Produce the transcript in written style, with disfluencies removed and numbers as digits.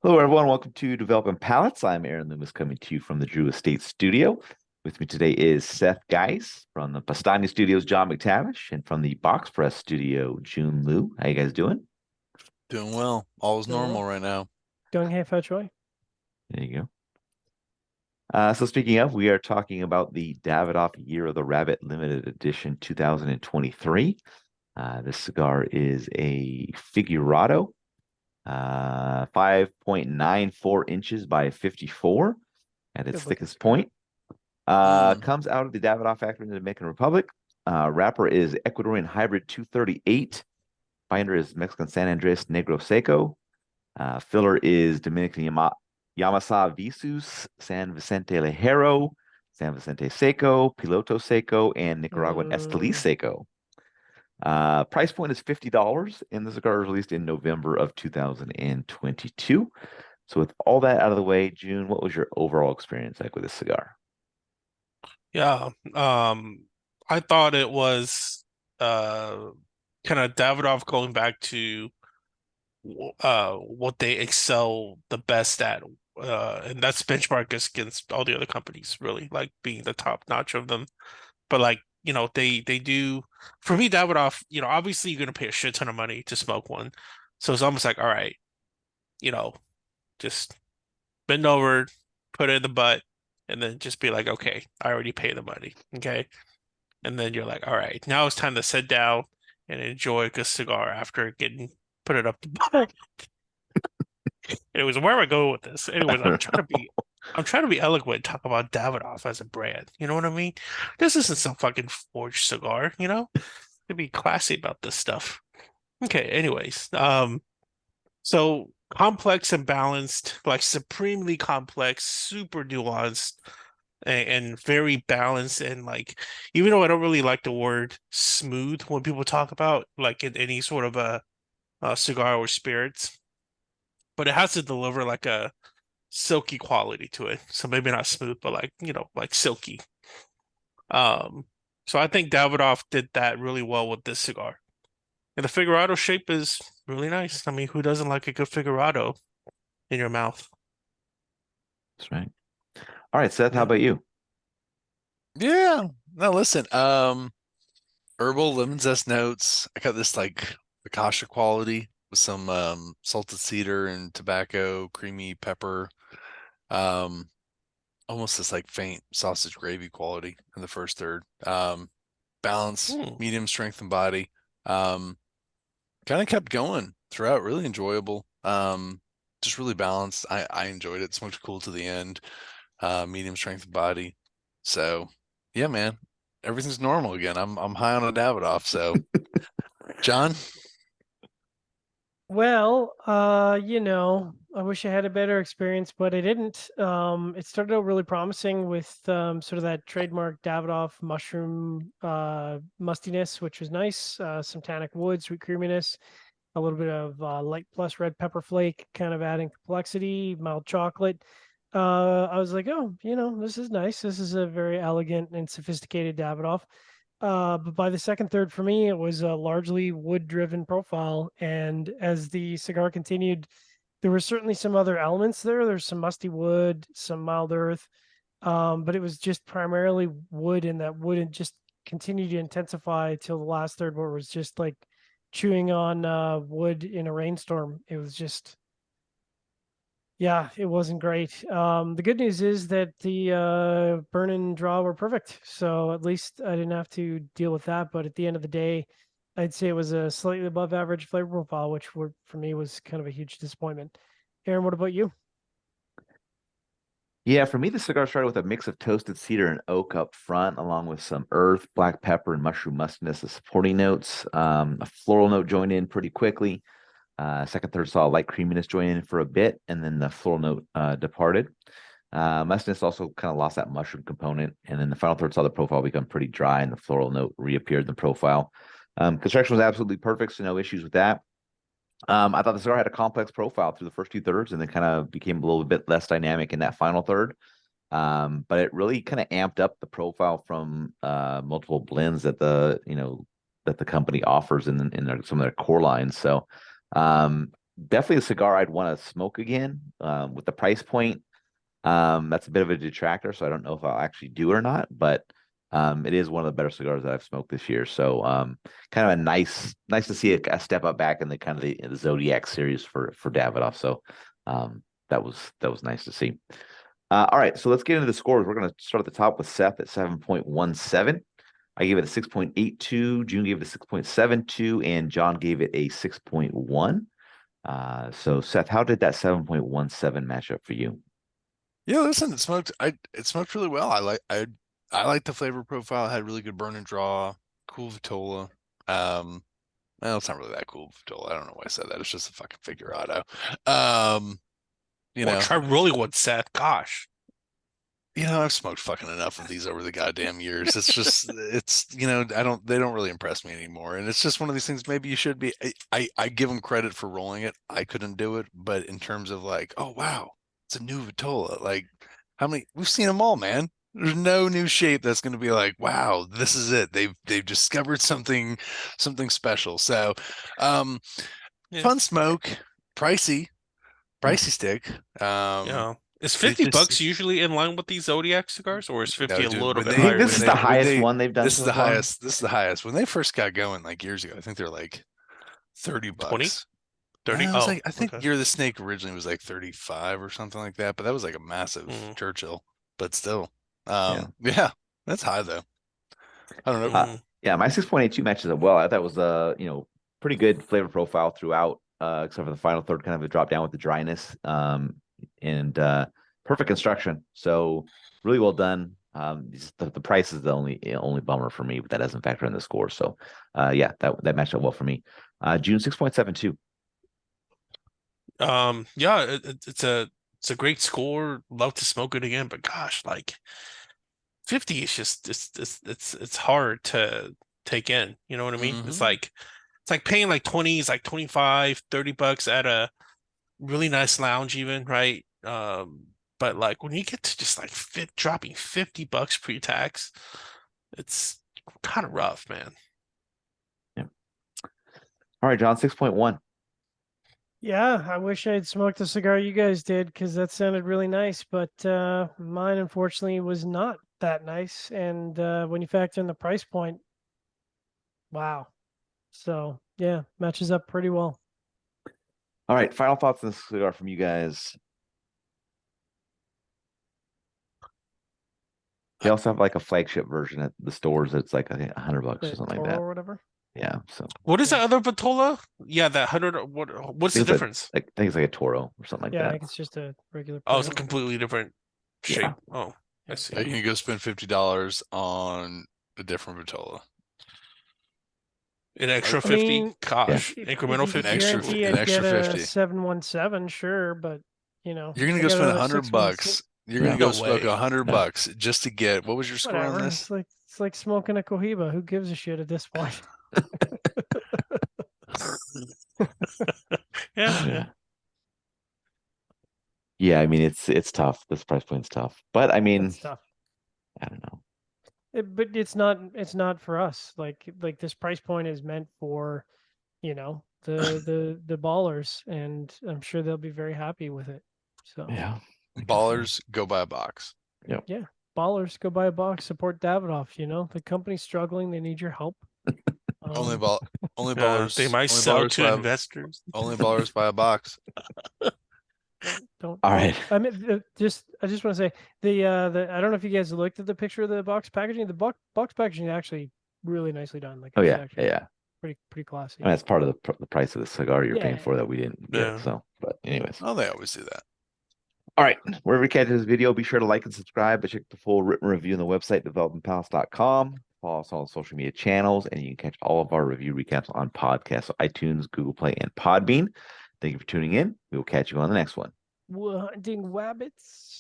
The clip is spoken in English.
Hello, everyone. Welcome to Developing Palates. I'm Aaron Loomis coming to you from the Drew Estate Studio. With me today is Seth Geis from the Pastani Studios, John McTavish, and from the Box Press Studio, Jiunn Liu. How you guys doing? Doing well. All is Doing normal well. right now. Doing hey fetch Troy. There you go. So speaking of, we are talking about the Davidoff Year of the Rabbit Limited Edition 2023. This cigar is a Figurado, 5.94 inches by 54 at its Good looking thickest cigar. point. Mm. Comes out of the Davidoff factory in the Dominican Republic. Wrapper is Ecuadorian Hybrid 238. Binder is Mexican San Andres Negro Seco. Filler is Dominican Yamasa Visus, San Vicente Ligero, San Vicente Seco, Piloto Seco, and Nicaraguan Esteli Mm, Seco. Price point is $50, and the cigar was released in November of 2022. So with all that out of the way, June, what was your overall experience like with this cigar? Yeah, I thought it was uh kind of Davidoff going back to what they excel the best at, and that's benchmark against all the other companies, really, like being the top notch of them. But like, they do for me, Davidoff, obviously you're gonna pay a shit ton of money to smoke one. So it's almost like, all right, you know, just bend over, put it in the butt, and then just be like, okay, I already paid the money. Okay. And then you're like, all right, now it's time to sit down and enjoy a good cigar after getting put it up the butt. Anyways, where am I going with this? Anyways, I'm trying to be eloquent, talk about Davidoff as a brand. You know what I mean? This isn't some fucking forged cigar, you know? To be classy about this stuff. Okay, anyways, so complex and balanced, like supremely complex, super nuanced, and very balanced. And like, even though I don't really like the word smooth when people talk about like in any sort of a cigar or spirits, but it has to deliver like a silky quality to it. So maybe not smooth, but like, like silky. Um, so I think Davidoff did that really well with this cigar. And the figurado shape is really nice. I mean, who doesn't like a good figurado in your mouth? That's right. All right, Seth, how Yeah. about you? Yeah. No, listen. Herbal lemon zest notes. I got this like Akasha quality with some salted cedar and tobacco, creamy pepper. Um, Almost this like faint sausage gravy quality in the first third. Balance, Hmm. medium strength and body. Um, Kind of kept going throughout. Really enjoyable. Just really balanced. I enjoyed it. Smoked cool to the end. Medium strength body. So yeah, man, everything's normal again. I'm high on a Davidoff. So John, well, I wish I had a better experience, but I didn't. It started out really promising with sort of that trademark Davidoff mushroom mustiness, which was nice. Some tannic wood, sweet creaminess, a little bit of light plus red pepper flake, kind of adding complexity, mild chocolate. I was like, oh, this is nice. This is a very elegant and sophisticated Davidoff. But by the second third for me, it was a largely wood-driven profile. And as the cigar continued, there were certainly some other elements there. There's some musty wood, some mild earth, but it was just primarily wood, and that wood and just continued to intensify till the last third, where it was just like chewing on wood in a rainstorm. It was just yeah, it wasn't great. The good news is that the burn and draw were perfect, so at least I didn't have to deal with that. But at the end of the day, I'd say it was a slightly above average flavor profile, which for me was kind of a huge disappointment. Aaron, what about you? Yeah, for me, the cigar started with a mix of toasted cedar and oak up front, along with some earth, black pepper, and mushroom mustiness as supporting notes. A floral note joined in pretty quickly. Second, third saw a light creaminess join in for a bit, and then the floral note departed. Mustiness also kind of lost that mushroom component, and then the final third saw the profile become pretty dry, and the floral note reappeared in the profile. Construction was absolutely perfect, so no issues with that. I thought the cigar had a complex profile through the first two thirds, and then kind of became a little bit less dynamic in that final third. But it really kind of amped up the profile from multiple blends that the company offers in some of their core lines. So definitely a cigar I'd want to smoke again. With the price point, that's a bit of a detractor, so I don't know if I'll actually do it or not. But it is one of the better cigars that I've smoked this year. So kind of a nice to see a step up back in the kind of the Zodiac series for Davidoff. So that was nice to see. All right, so let's get into the scores. We're going to start at the top with Seth at 7.17. I gave it a 6.82. Jiunn gave it a 6.72, and John gave it a 6.1. So Seth, how did that 7.17 match up for you? Yeah, listen, it smoked really well. I like the flavor profile. It had really good burn and draw, cool Vitola. Well, it's not really that cool Vitola. I don't know why I said that. It's just a fucking figurado. You Well, know, try rolling one, Seth. Gosh. I've smoked fucking enough of these over the goddamn years. It's just, they don't really impress me anymore. And it's just one of these things. Maybe you should be. I give them credit for rolling it. I couldn't do it, but in terms of like, oh wow, it's a new Vitola. Like, how many? We've seen them all, man. There's no new shape that's going to be like, wow, this is it. They've discovered something special. So, Yeah. fun smoke, pricey stick. Yeah. Is it 50 just- bucks usually in line with these Zodiac cigars, or is 50 No, a dude, little when bit they- I think higher? this when is they- the when highest they- one they've done This is so the far. highest. This is the highest. When they first got going, like years ago, I think they're like 30 20? bucks. 30? I was Oh, like, I think okay. Year of the Snake originally was like 35 or something like that, but that was like a massive Mm. Churchill. But still, Yeah. that's high though. I don't know. Mm. Yeah, my 6.82 matches up well. I thought it was pretty good flavor profile throughout, except for the final third, kind of a drop down with the dryness. And perfect construction. So really well done. The price is the only bummer for me, but that doesn't factor in the score. So yeah, that matched up well for me. Jiunn 6.72. Yeah, it's a great score. Love to smoke it again, but gosh, like 50 is just it's hard to take in. You know what I mean? Mhm. It's like paying like 20s, like 25, 30 bucks at a really nice lounge even, right? But like when you get to just like dropping 50 bucks pre-tax, it's kind of rough, man. Yeah. All right, John, 6.1. Yeah, I wish I'd smoked the cigar you guys did because that sounded really nice, but mine unfortunately was not that nice. And when you factor in the price point, wow. So yeah, matches up pretty well. All right, final thoughts on this cigar from you guys. They also have like a flagship version at the stores that's like, I think, $100 or The something like Toro that. or whatever. Yeah, so What is Yeah. that other Vitola? Yeah, that 100. What's the it's like, difference? I think it's like a Toro or something like Yeah, I that. think it's just a regular. Oh, it's a Toro. completely different shape. Yeah. Oh, I see. You can go spend $50 on a different Vitola. An extra I 50? mean, Gosh, if incremental you could 50? guarantee an I'd extra get a 50. 717, sure, but You're gonna I go got spend another 100 616. bucks. You're gonna Yeah. go No smoke way. 100 Yeah. bucks just to get. What was your score on Whatever. this? It's like smoking a Cohiba. Who gives a shit at this point? Yeah. Yeah, I mean it's tough. This price point's tough. But I mean, It's tough. I don't know. But it's not for us. Like this price point is meant for, the ballers, and I'm sure they'll be very happy with it. So Yeah. Ballers, go buy a box. yeah, ballers, go buy a box, support Davidoff. The company's struggling, they need your help. Only Um, ball. Only They ballers. might Only sell ballers to buy. investors. Only ballers buy a box. don't. All right. I mean, I just want to say the I don't know if you guys looked at the picture of the box packaging. The box packaging is actually really nicely done. Like Oh it's yeah, actually yeah. pretty classy. I mean, that's part of the price of the cigar you're paying Yeah. for that we didn't get. Yeah. So, but anyways. Oh, they always do that. All right. Wherever you catch this video, be sure to like and subscribe. But check the full written review on the website, developmentpalace.com. Follow us on all social media channels, and you can catch all of our review recaps on podcasts, so iTunes, Google Play, and Podbean. Thank you for tuning in. We will catch you on the next one. Hunting wabbits.